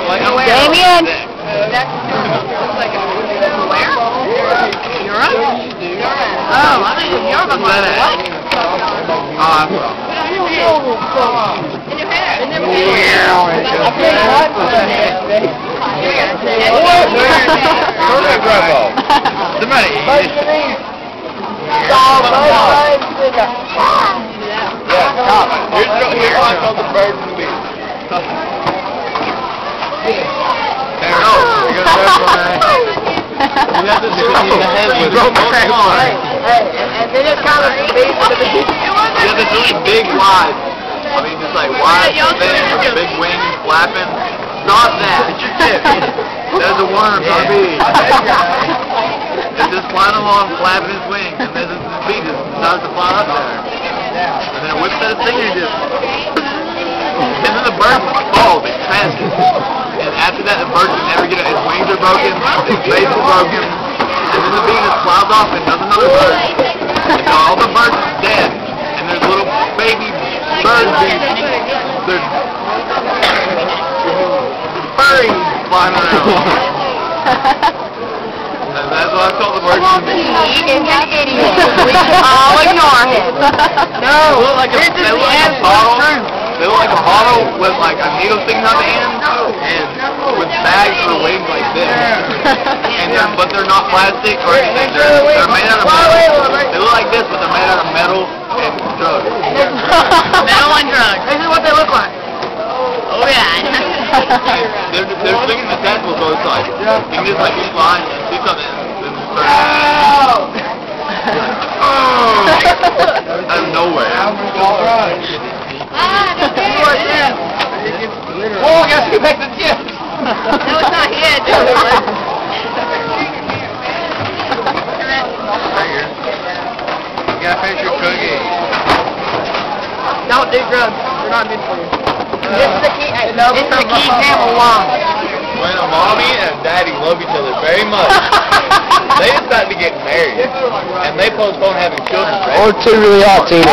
Damien! Europe? Oh, I think it's Europe. What? Awesome. In your hair. In their Somebody. Here's what I call the birds and the bees. There we go. You got to do the head with it. And then it kind of bees to the bees. You have this really big wide. I mean, just like wide thing with big wings flapping. Stop that. It's your tip. There's a worm, not a bee. It's just flying along, flapping his wings, and then this bee just starts to fly up there. And then it whips at his finger and just... And then the bird falls, it crashes. And after that, the bird can never get it. His wings are broken, his face is broken, and then the bee just flies off and does another bird. And all the birds are dead. And there's little baby birds, they're furries flying around. And that's what I told the birds to be. He's an idiot. We should all ignore him. No, They look like a bottle. They look like a bottle with like a needle sticking out the end, and with bags for wings like this. And but they're not plastic or anything. They're made out of metal. They look like this, but they're made out of metal and drugs. metal and drugs. This is what they look like. Oh yeah. They're sticking the tentacles both sides. You can just like fly and see something. Out of nowhere. Oh, I gotta get back to the gym. No, it's not here. You gotta finish your cookie. Don't do drugs. They're not good for you. This is the key. This is the key example why. When a mommy and daddy love each other very much, they decide to get married, and they postpone having children. Or two really hot teenagers.